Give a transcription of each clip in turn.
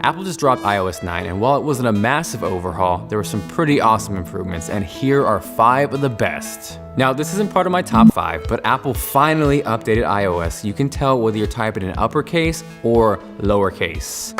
Apple just dropped iOS 9, and while it wasn't a massive overhaul, there were some pretty awesome improvements, and here are 5 of the best. Now, this isn't part of my top 5, but Apple finally updated iOS. You can tell whether you're typing in uppercase or lowercase.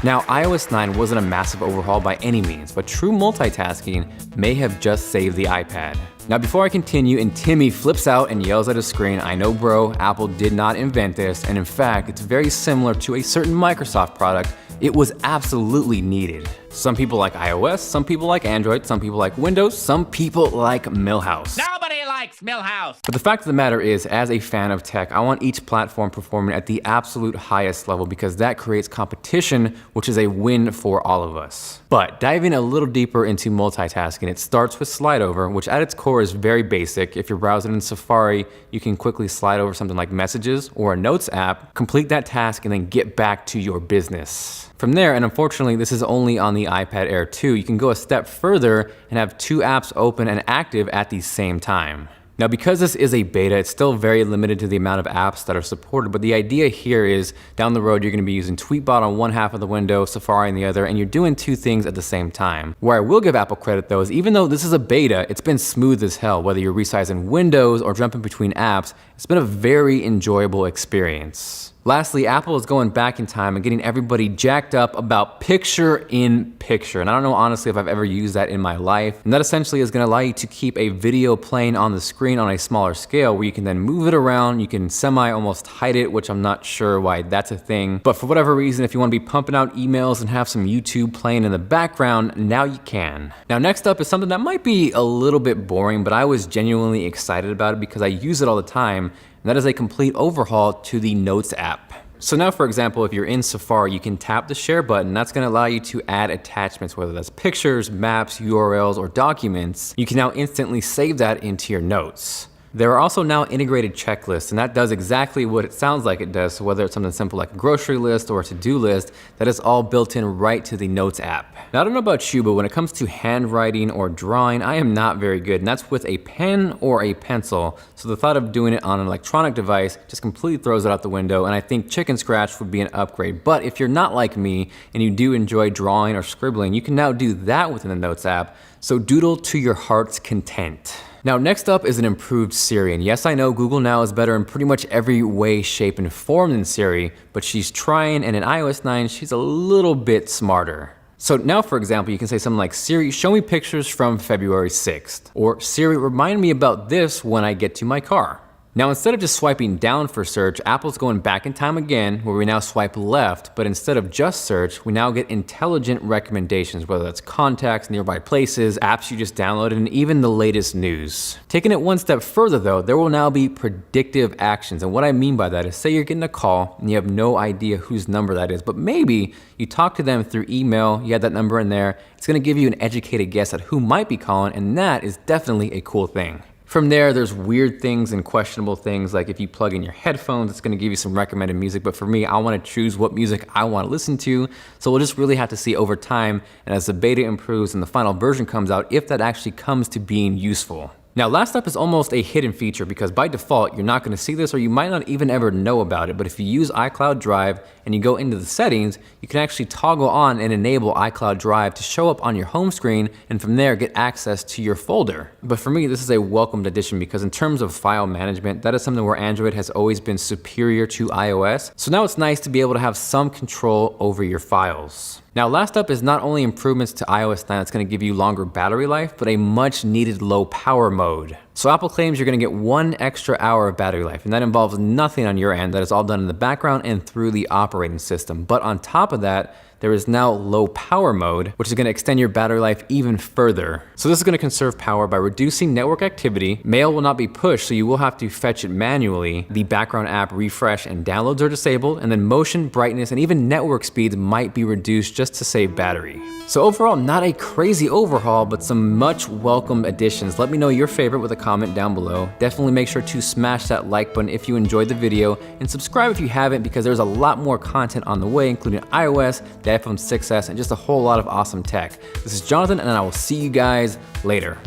Now, iOS 9 wasn't a massive overhaul by any means, but true multitasking may have just saved the iPad. Now, before I continue and Timmy flips out and yells at his screen, I know bro, Apple did not invent this, and in fact, it's very similar to a certain Microsoft product. It was absolutely needed. Some people like iOS, some people like Android, some people like Windows, some people like Milhouse. Nobody likes Milhouse. But the fact of the matter is, as a fan of tech, I want each platform performing at the absolute highest level because that creates competition, which is a win for all of us. But diving a little deeper into multitasking, it starts with slide over, which at its core is very basic. If you're browsing in Safari, you can quickly slide over something like Messages or a Notes app, complete that task, and then get back to your business. From there, and unfortunately this is only on the iPad Air 2, you can go a step further and have 2 apps open and active at the same time. Now, because this is a beta, it's still very limited to the amount of apps that are supported, but the idea here is down the road, you're gonna be using Tweetbot on one half of the window, Safari on the other, and you're doing 2 things at the same time. Where I will give Apple credit though is even though this is a beta, it's been smooth as hell. Whether you're resizing windows or jumping between apps, it's been a very enjoyable experience. Lastly, Apple is going back in time and getting everybody jacked up about picture-in-picture. And I don't know honestly if I've ever used that in my life. And that essentially is gonna allow you to keep a video playing on the screen on a smaller scale where you can then move it around, you can almost hide it, which I'm not sure why that's a thing. But for whatever reason, if you wanna be pumping out emails and have some YouTube playing in the background, now you can. Now, next up is something that might be a little bit boring, but I was genuinely excited about it because I use it all the time. And that is a complete overhaul to the Notes app. So now, for example, if you're in Safari, you can tap the share button. That's gonna allow you to add attachments, whether that's pictures, maps, URLs, or documents. You can now instantly save that into your notes. There are also now integrated checklists, and that does exactly what it sounds like it does. So whether it's something simple like a grocery list or a to-do list, that is all built in right to the Notes app. Now, I don't know about you, but when it comes to handwriting or drawing, I am not very good, and that's with a pen or a pencil. So the thought of doing it on an electronic device just completely throws it out the window, and I think Chicken Scratch would be an upgrade. But if you're not like me and you do enjoy drawing or scribbling, you can now do that within the Notes app. So doodle to your heart's content. Now, next up is an improved Siri, and yes, I know Google now is better in pretty much every way, shape, and form than Siri, but she's trying, and in iOS 9, she's a little bit smarter. So now, for example, you can say something like, Siri, show me pictures from February 6th, or Siri, remind me about this when I get to my car. Now, instead of just swiping down for search, Apple's going back in time again, where we now swipe left, but instead of just search, we now get intelligent recommendations, whether that's contacts, nearby places, apps you just downloaded, and even the latest news. Taking it one step further though, there will now be predictive actions. And what I mean by that is, say you're getting a call and you have no idea whose number that is, but maybe you talk to them through email, you had that number in there, it's gonna give you an educated guess at who might be calling, and that is definitely a cool thing. From there, there's weird things and questionable things, like if you plug in your headphones, it's gonna give you some recommended music, but for me, I wanna choose what music I wanna listen to, so we'll just really have to see over time, and as the beta improves and the final version comes out, if that actually comes to being useful. Now, last up is almost a hidden feature because by default, you're not gonna see this or you might not even ever know about it, but if you use iCloud Drive and you go into the settings, you can actually toggle on and enable iCloud Drive to show up on your home screen and from there get access to your folder. But for me, this is a welcomed addition because in terms of file management, that is something where Android has always been superior to iOS. So now it's nice to be able to have some control over your files. Now, last up is not only improvements to iOS 9 that's gonna give you longer battery life, but a much needed low power mode. So Apple claims you're gonna get 1 extra hour of battery life, and that involves nothing on your end. That is all done in the background and through the operating system. But on top of that, there is now low power mode, which is gonna extend your battery life even further. So this is gonna conserve power by reducing network activity. Mail will not be pushed, so you will have to fetch it manually. The background app refresh and downloads are disabled, and then motion, brightness, and even network speeds might be reduced just to save battery. So overall, not a crazy overhaul, but some much welcome additions. Let me know your favorite with a comment down below. Definitely make sure to smash that like button if you enjoyed the video, and subscribe if you haven't because there's a lot more content on the way, including iOS, the iPhone 6s, and just a whole lot of awesome tech. This is Jonathan, and I will see you guys later.